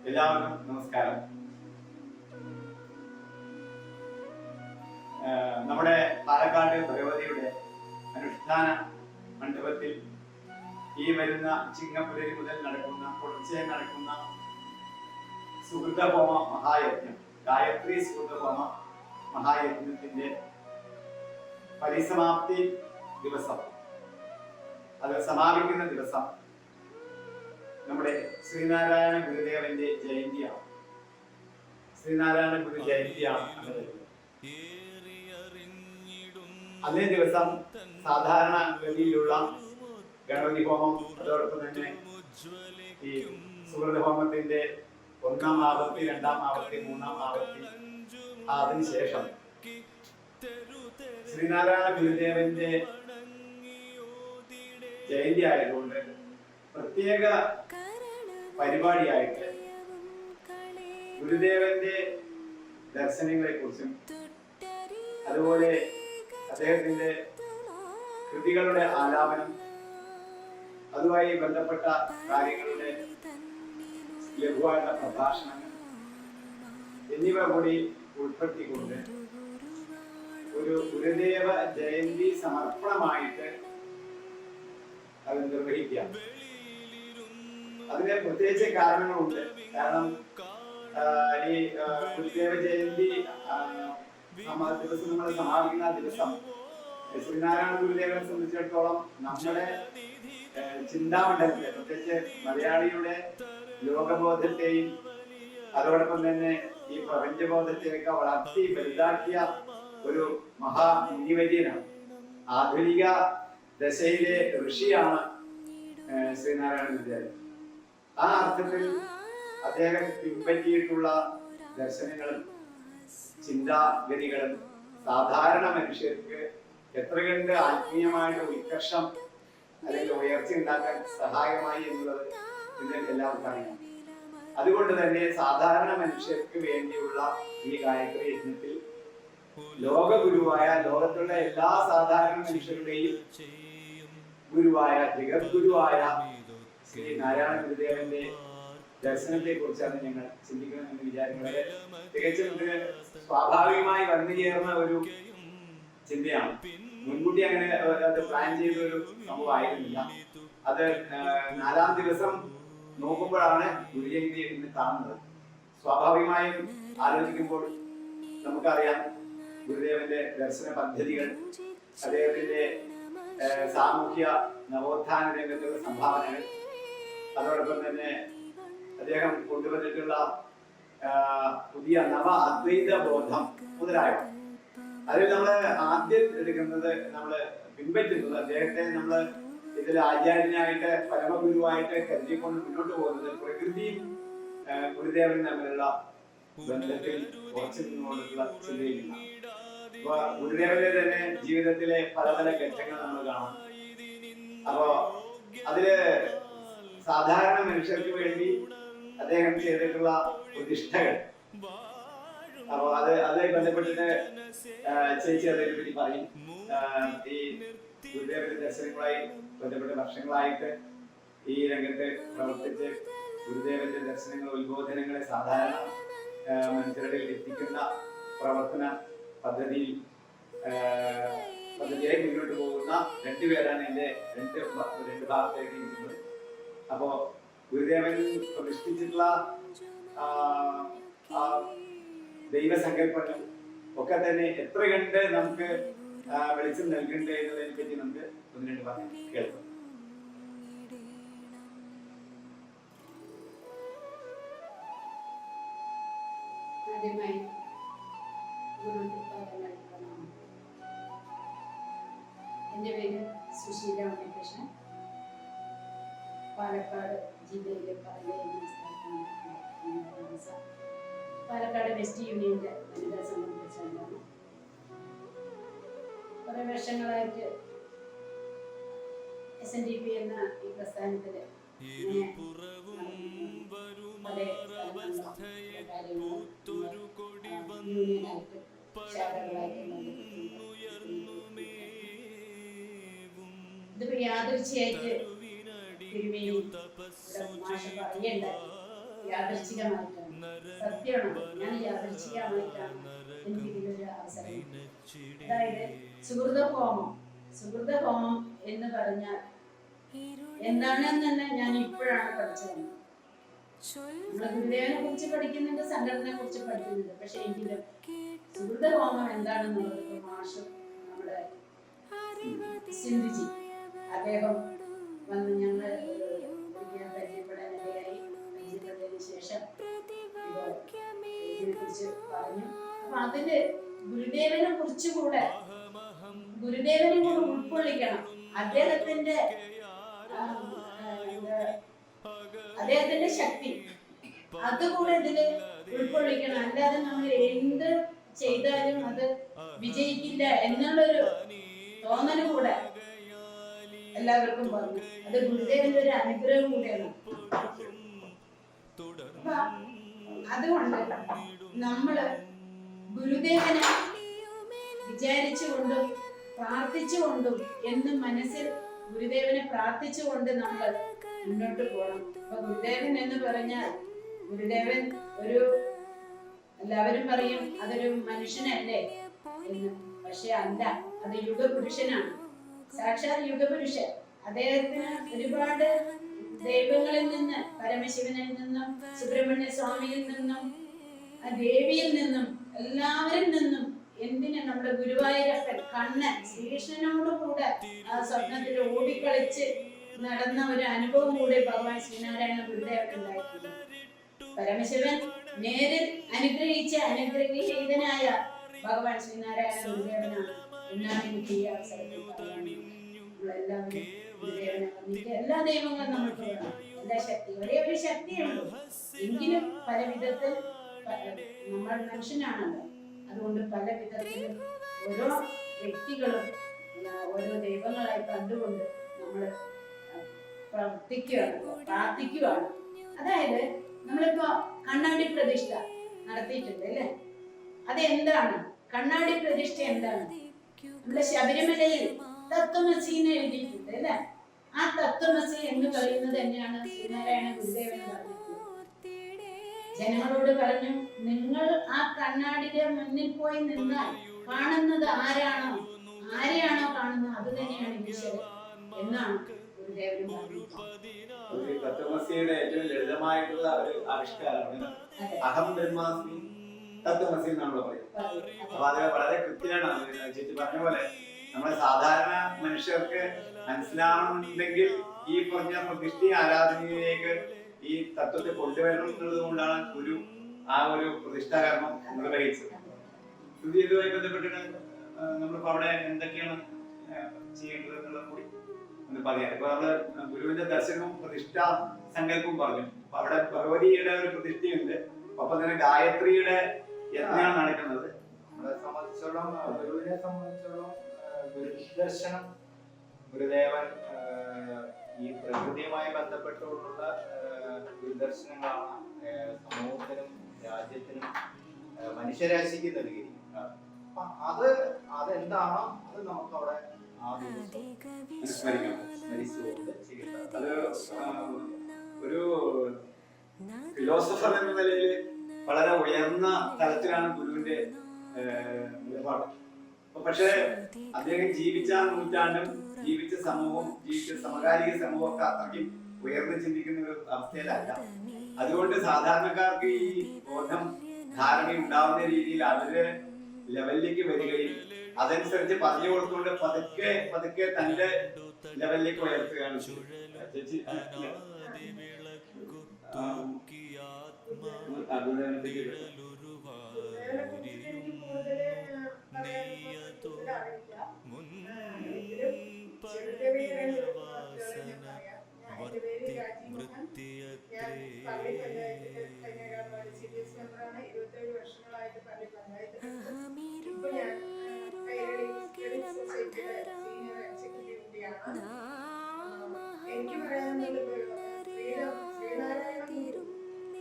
എല്ലാവർക്കും നമസ്കാരം. നമ്മുടെ പാലക്കാട് ഭഗവതിയുടെ അനുഷ്ഠാന മണ്ഡപത്തിൽ ഈ വരുന്ന ചിങ്ങപ്പുലരി മുതൽ തുടർച്ചയായി നടക്കുന്ന സുഹൃതഹോമ മഹായജ്ഞം, ഗായത്രി സുഹൃതഹോമ മഹായജ്ഞത്തിന്റെ പരിസമാപ്തി ദിവസം, അത് സമാപിക്കുന്ന ദിവസം നമ്മുടെ ശ്രീനാരായണ ഗുരുദേവന്റെ ജയന്തിയാണ്. ശ്രീനാരായണ ഗുരു ജയന്തിയാണ്. അതേ ദിവസം സാധാരണ ഗതിയിലുള്ള ഗണപതി ഹോമം, അതോടൊപ്പം തന്നെ ഈ സുഹൃത ഹോമത്തിന്റെ 1-ാം ആവർത്തി, 2-ാം ആവർത്തി, 3-ാം ആവർത്തി, അതിനുശേഷം ശ്രീനാരായണ ഗുരുദേവന്റെ ജയന്തി ആയതുകൊണ്ട് പ്രത്യേക പരിപാടിയായിട്ട് ഗുരുദേവന്റെ ദർശനങ്ങളെ കുറിച്ചും അതുപോലെ അദ്ദേഹത്തിന്റെ കൃതികളുടെ ആലാപനം, അതുമായി ബന്ധപ്പെട്ട കാര്യങ്ങളുടെ ലഘുവായുള്ള പ്രഭാഷണങ്ങൾ എന്നിവ കൂടി ഉൾപ്പെടുത്തിക്കൊണ്ട് ഒരു ഗുരുദേവ ജയന്തി സമർപ്പണമായിട്ട് അത് നിർവഹിക്കുക. അതിന് പ്രത്യേകിച്ച് കാരണങ്ങളുണ്ട്. കാരണം ഈ ഗുരുദേവ ജയന്തി ദിവസം നമ്മൾ സമാപിക്കുന്ന ദിവസം ശ്രീനാരായണ ഗുരുദേവനെ സംബന്ധിച്ചിടത്തോളം നമ്മുടെ ചിന്താമണ്ഡലത്തെ, പ്രത്യേകിച്ച് മലയാളിയുടെ ലോകബോധത്തെയും അതോടൊപ്പം തന്നെ ഈ പ്രപഞ്ചബോധത്തെയൊക്കെ വളർത്തി വലുതാക്കിയ ഒരു മഹാമുനിവര്യനാണ്. ആധുനിക ദശയിലെ ഋഷിയാണ് ശ്രീനാരായണ ഗുരുദേവൻ. ആ അർത്ഥത്തിൽ അദ്ദേഹം പിൻപറ്റിയിട്ടുള്ള ദർശനങ്ങളും ചിന്താഗതികളും സാധാരണ മനുഷ്യർക്ക് എത്ര കണ്ട് ആത്മീയമായിട്ട് ഉത്കർഷം അല്ലെങ്കിൽ ഉയർച്ച ഉണ്ടാക്കാൻ സഹായമായി എന്നുള്ളത് നിങ്ങൾക്ക് എല്ലാവർക്കും അറിയാം. അതുകൊണ്ട് തന്നെ സാധാരണ മനുഷ്യർക്ക് വേണ്ടിയുള്ള ഈ ഗായത്രി യജ്ഞത്തിൽ ലോകഗുരുവായ, ലോകത്തുള്ള എല്ലാ സാധാരണ മനുഷ്യരുടെയും ഗുരുവായ, ജഗദ്ഗുരുവായ ശ്രീ നാരായണ ഗുരുദേവന്റെ ദർശനത്തെ കുറിച്ചാണ് ഞങ്ങൾ ചിന്തിക്കണമെന്ന് വിചാരിക്കുന്നത്. തികച്ചും സ്വാഭാവികമായി വന്നു ചേർന്ന ഒരു ചിന്തയാണ്. മുൻകൂട്ടി അങ്ങനെ അത് പ്ലാൻ ചെയ്ത ഒരു സംഭവമായിരുന്നില്ല. അത് 4-ാം ദിവസം നോക്കുമ്പോഴാണ് ഗുരുജയന്തി എന്ന് കാണുന്നത്. സ്വാഭാവികമായും ആലോചിക്കുമ്പോൾ നമുക്കറിയാം ഗുരുദേവന്റെ ദർശന പദ്ധതികൾ, അദ്ദേഹത്തിന്റെ സാമൂഹ്യ നവോത്ഥാന രംഗത്തുള്ള സംഭാവനകൾ, അതോടൊപ്പം തന്നെ അദ്ദേഹം കൊണ്ടുവന്നിട്ടുള്ള പുതിയ നവ അദ്വൈത ബോധം മുതലായവ. അതിൽ നമ്മൾ ആദ്യം എടുക്കുന്നത്, നമ്മൾ പിൻപറ്റുന്നത്, അദ്ദേഹത്തെ നമ്മൾ ഇതിൽ ആചാര്യനായിട്ട് പരമഗുരുവായിട്ട് കരുതിക്കൊണ്ട് മുന്നോട്ട് പോകുന്നത് പ്രകൃതിയും ഗുരുദേവനും തമ്മിലുള്ള ബന്ധത്തിൽ ഉറച്ചു നിന്നുകൊണ്ടുള്ള ചിന്തയില്ല. അപ്പൊ ഗുരുദേവന്റെ തന്നെ ജീവിതത്തിലെ പല പല ഘട്ടങ്ങൾ നമ്മൾ കാണാം. അപ്പോ അതില് സാധാരണ മനുഷ്യർക്ക് വേണ്ടി അദ്ദേഹം ചെയ്തിട്ടുള്ള പ്രതിഷ്ഠകൾ, അപ്പൊ അതുമായി ബന്ധപ്പെട്ടിട്ട് ചേച്ചി അതിനെ പറ്റി പറയും. ഈ ഗുരുദേവന്റെ ദർശനങ്ങളുമായി ബന്ധപ്പെട്ട വർഷങ്ങളായിട്ട് ഈ രംഗത്ത് പ്രവർത്തിച്ച് ഗുരുദേവന്റെ ദർശനങ്ങൾ, ഉത്ബോധനങ്ങളെ സാധാരണ മനുഷ്യരുടെ എത്തിക്കുന്ന പ്രവർത്തന പദ്ധതിയായി മുന്നോട്ട് പോകുന്ന രണ്ടുപേരാണ് എന്റെ രണ്ട് ഭാഗത്തേക്ക് ഇരിക്കുന്നത്. അപ്പോ ഗുരുദേവൻ പ്രതിഷ്ഠിച്ചിട്ടുള്ള ദൈവസങ്കല്പങ്ങൾ ഒക്കെ തന്നെ എത്ര കണ്ട് നമുക്ക് വെളിച്ചം നൽകണ്ടേ എന്നതിനെ പറ്റി നമുക്ക് 1-2 വാക്യം കേൾക്കാം. എൻ്റെ പേര് സുശീല ഉണ്ണികൃഷ്ണൻ. പാലക്കാട് ജില്ലയിലെ പാലക്കാട് വെസ്റ്റ് യൂണിയന്റെ വനിതാ സംഘം പ്രസിഡന്റാണ്. കുറെ വർഷങ്ങളായിട്ട് SNDP എന്ന ഈ പ്രസ്ഥാനത്തില് പല യൂണിയനായിട്ട് ശാഖകളായിട്ട് ഇതിപ്പോ യാദൃച്ഛയായിട്ട് മാഷ പറയണ്ടായി യാദൃച്ഛികമായിട്ടാണ്, സത്യമാണ്. ഞാൻ യാദൃച്ഛികമായിട്ടാണ് എനിക്കിതിലൊരു അവസരം കിട്ടിയത്. അതായത് സുഹൃതഹോമം. സുഹൃതഹോമം എന്ന് പറഞ്ഞാൽ എന്താണെന്ന് തന്നെ ഞാൻ ഇപ്പോഴാണ് പഠിച്ചത്. നമ്മള് ഗുരുദേവനെ കുറിച്ച് പഠിക്കുന്നുണ്ട്, സംഘടനയെ കുറിച്ച് പഠിക്കുന്നുണ്ട്. പക്ഷെ എങ്കിലും സുഹൃതഹോമം എന്താണെന്നുള്ളത് മാഷ് നമ്മുടെ സിന്ധുജി അദ്ദേഹം വന്ന് ഞങ്ങൾ പരിചയപ്പെടാനിടയായി. പരിചയപ്പെട്ടതിന് ശേഷം ഇതിനെക്കുറിച്ച് പറഞ്ഞു. അപ്പൊ അതില് ഗുരുദേവനെ കുറിച്ച് കൂടെ ഗുരുദേവനെ കൂടെ ഉൾക്കൊള്ളിക്കണം. അദ്ദേഹത്തിന്റെ ശക്തി അതുകൂടെ ഇതില് ഉൾക്കൊള്ളിക്കണം. അല്ലാതെ നമ്മൾ എന്ത് ചെയ്താലും അത് വിജയിക്കില്ല എന്നുള്ളൊരു തോന്നല് കൂടെ എല്ലാവർക്കും പറഞ്ഞു. അത് ഗുരുദേവന്റെ ഒരു അനുഗ്രഹം കൂടെയാണ്. അതുകൊണ്ട് നമ്മള് ഗുരുദേവനെ വിചാരിച്ചുകൊണ്ടും പ്രാർത്ഥിച്ചുകൊണ്ടും എന്നും മനസ്സിൽ ഗുരുദേവനെ പ്രാർത്ഥിച്ചുകൊണ്ട് നമ്മൾ മുന്നോട്ട് പോകണം. അപ്പൊ ഗുരുദേവൻ എന്ന് പറഞ്ഞാൽ ഗുരുദേവൻ എല്ലാവരും പറയും അതൊരു മനുഷ്യനല്ലേ എന്ന്. പക്ഷെ അല്ല, അത് യുഗപുരുഷനാണ്, സാക്ഷാത് യുഗപുരുഷൻ. അദ്ദേഹത്തിന് ഒരുപാട് ദൈവങ്ങളിൽ നിന്ന്, പരമശിവനിൽ നിന്നും സുബ്രഹ്മണ്യ സ്വാമിയിൽ നിന്നും ദേവിയിൽ നിന്നും എല്ലാവരിൽ നിന്നും, എന്തിന് നമ്മുടെ ഗുരുവായൂരപ്പൻ കണ്ണൻ ശ്രീകൃഷ്ണനോട് കൂടെ ആ സ്വപ്നത്തിൽ ഓടിക്കളിച്ച് നടന്ന ഒരു അനുഭവം കൂടെ ഭഗവാൻ ശ്രീനാരായണ ഗുരുദേവൻ ഉണ്ടായിട്ടുണ്ട്. പരമശിവൻ നേരിൽ അനുഗ്രഹീതനായ ഭഗവാൻ ശ്രീനാരായണ ഗുരുദേവനാണ് എന്നാണ് എനിക്ക് ഈ അവസരത്തിൽ പറയാനുള്ളത്. നമ്മളെല്ലാവരും ഗുരുദേവനെ വന്നിട്ട് എല്ലാ ദൈവങ്ങളും നമ്മൾക്ക് വേണം, എല്ലാ ശക്തി ഒരേ ഒരു ശക്തിയുള്ളൂ. എങ്കിലും പല വിധത്തിൽ നമ്മൾ മനുഷ്യനാണല്ലോ. അതുകൊണ്ട് പല വിധത്തിലും ഓരോ വ്യക്തികളും ഓരോ ദൈവങ്ങളായി കണ്ടുകൊണ്ട് നമ്മൾ പ്രാർത്ഥിക്കുകയാണ്. അതായത് നമ്മളിപ്പോ കണ്ണാടി പ്രതിഷ്ഠ നടത്തിയിട്ടുണ്ട് അല്ലേ? അതെന്താണ് കണ്ണാടി പ്രതിഷ്ഠ? എന്താണ്? നമ്മുടെ ശബരിമലയിൽ തത്വമസീനെ എഴുതിയിട്ടുണ്ട് അല്ലെ? ആ തത്വമസി എന്ന് പറയുന്നത് തന്നെയാണ് ശ്രീനാരായണ ഗുരുദേവൻ പറഞ്ഞിട്ടുള്ളത്. ജനങ്ങളോട് പറഞ്ഞു, നിങ്ങൾ ആ കണ്ണാടിയുടെ മുന്നിൽ പോയി നിന്നാൽ കാണുന്നത് ആരെയാണോ കാണുന്നത് അത് തന്നെയാണ് ഈശ്വരൻ എന്നാണ് ഗുരുദേവൻ പറഞ്ഞിട്ടുള്ളത്. തത്വമസിയുടെ ഏറ്റവും ലളിതമായിട്ടുള്ള ഒരു ആവിഷ്കാരമാണ് അഹം ബ്രഹ്മാസ്മി തത്വമസി നമ്മൾ പറയും. അപ്പൊ അത് വളരെ കൃത്യമാണ്. ചേച്ചി പറഞ്ഞ പോലെ നമ്മളെ സാധാരണ മനുഷ്യർക്ക് മനസ്സിലാവണമെന്നുണ്ടെങ്കിൽ ഈ പറഞ്ഞ പ്രതിഷ്ഠ ആരാധനയിലേക്ക് ഈ തത്വത്തെ കൊണ്ടുവരണം എന്നുള്ളത് കൊണ്ടാണ് ഗുരു ആ ഒരു പ്രതിഷ്ഠാകർമ്മം നിർവഹിച്ചത്. ഇതുമായി ബന്ധപ്പെട്ടിട്ട് നമ്മളിപ്പോ അവിടെ എന്തൊക്കെയാണ് ചെയ്യേണ്ടത് എന്നുള്ളത് കൂടി ഒന്ന് പറയാം. ഇപ്പൊ നമ്മള് ഗുരുവിന്റെ ദർശനവും പ്രതിഷ്ഠാ സങ്കല്പവും പറഞ്ഞു. അപ്പൊ അവിടെ ഭഗവതിയുടെ ഒരു പ്രതിഷ്ഠയുണ്ട്, ഒപ്പം തന്നെ ഗായത്രിയുടെ യജ്ഞമാണ് നടക്കുന്നത്. നമ്മളെ സംബന്ധിച്ചോളം, ഗുരുവിനെ സംബന്ധിച്ചോളം ഗുരുദർശനം, ഗുരുദേവൻ ഈ പ്രകൃതിയുമായി ബന്ധപ്പെട്ടുകൊണ്ടുള്ള ഗുരുദർശനങ്ങളാണ് സമൂഹത്തിനും രാജ്യത്തിനും മനുഷ്യരാശിക്ക് നൽകിയിരിക്കുന്നത്. അപ്പൊ അതെന്താണോ അത് നമുക്ക് അവിടെ ആ ദിവസം സ്മരിച്ചുകൊണ്ട് ചെയ്യുന്നത്. അത് ഒരു ഫിലോസഫർ എന്ന നിലയിൽ വളരെ ഉയർന്ന തലത്തിലാണ് ഗുരുവിന്റെ നിലപാട്. പക്ഷെ അദ്ദേഹം ജീവിച്ച നൂറ്റാണ്ടും ജീവിച്ച സമൂഹവും ജീവിച്ച സമകാലിക സമൂഹമൊക്കെ അത്രയ്ക്കും ഉയർന്ന് ചിന്തിക്കുന്ന ഒരു അവസ്ഥയിലല്ല. അതുകൊണ്ട് സാധാരണക്കാർക്ക് ഈ ബോധം ധാരണ ഉണ്ടാവുന്ന രീതിയിൽ അവര് ലെവലിലേക്ക് വരികയും അതനുസരിച്ച് പറഞ്ഞു കൊടുത്തുകൊണ്ട് പതുക്കെ പതുക്കെ തന്റെ ലെവലിലേക്ക് ഉയർത്തുകയാണ്. ചേച്ചി എനിക്ക് പറയാനുള്ളത്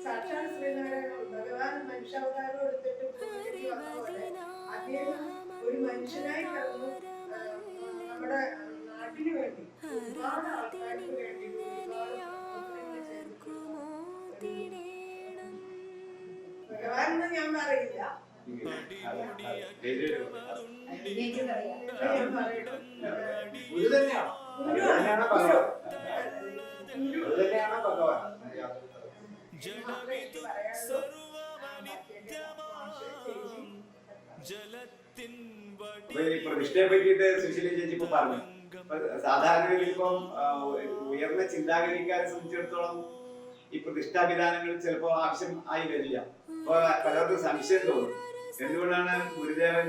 സാക്ഷാൽ ശ്രീനാരായണ ഭഗവാൻ മനുഷ്യാവതാരം എടുത്തിട്ട് വന്ന പോലെ അദ്ദേഹം ഒരു മനുഷ്യനായി കടന്നു നമ്മുടെ നാട്ടിന് വേണ്ടി ഒരുപാട് ആൾക്കാർക്ക് വേണ്ടി ഒരുപാട് അറിയില്ല. അതിലേക്ക് പറയാം. ഞാൻ പറയുന്നു, ഗുരു തന്നെയാണോ? ഗുരു അത് തന്നെയാണോ ഭഗവാൻ? ഗുരു അത് തന്നെയാണോ ഭഗവാൻ? മാത്രമേ എനിക്ക് പറയാനുള്ളൂ. ബാക്കിയൊക്കെ മാഷ്, ചേച്ചി, അപ്പൊ ഈ പ്രതിഷ്ഠയെ പറ്റിയിട്ട് സുശീല ചേച്ചി ഇപ്പൊ പറഞ്ഞു. അപ്പൊ സാധാരണ ഇപ്പം ഉയർന്ന ചിന്താഗതിക്കാരെ സംബന്ധിച്ചിടത്തോളം ഈ പ്രതിഷ്ഠാവിധാനങ്ങൾ ചിലപ്പോ ആവശ്യം ആയി വരില്ല. അപ്പൊ പലർക്കും സംശയം തോന്നും, എന്തുകൊണ്ടാണ് ഗുരുദേവൻ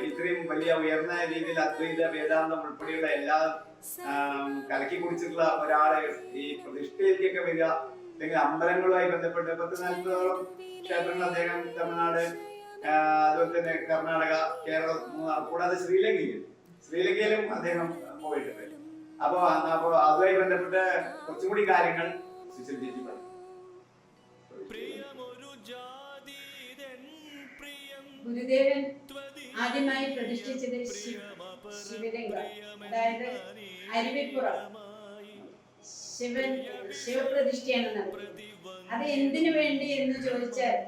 ഇത്രയും വലിയ ഉയർന്ന രീതിയിൽ അദ്വൈത വേദാന്തം ഉൾപ്പെടെയുള്ള എല്ലാ കലക്കി കുടിച്ചിട്ടുള്ള ഒരാളെ ഈ പ്രതിഷ്ഠയിലേക്കൊക്കെ വരിക, അല്ലെങ്കിൽ അമ്പലങ്ങളുമായി ബന്ധപ്പെട്ട് 10-40 ക്ഷേത്രങ്ങൾ അദ്ദേഹം തമിഴ്നാട്, അതുപോലെ തന്നെ കർണാടക, കേരളം, കൂടാതെ ശ്രീലങ്കയിലും അദ്ദേഹം പോയിട്ടുണ്ട്. അപ്പൊ അതുമായി ബന്ധപ്പെട്ട് കുറച്ചും കൂടി കാര്യങ്ങൾ സുശീൽ ചേച്ചി പറയും. ഗുരുദേവൻ ആദ്യമായി പ്രതിഷ്ഠിച്ചത് ശിവലിംഗം, അതായത് അരുവിപ്പുറം ശിവപ്രതിഷ്ഠയാണ് നടത്തിയത്. അത് എന്തിനു വേണ്ടി എന്ന് ചോദിച്ചാൽ,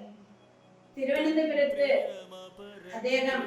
തിരുവനന്തപുരത്ത് അദ്ദേഹം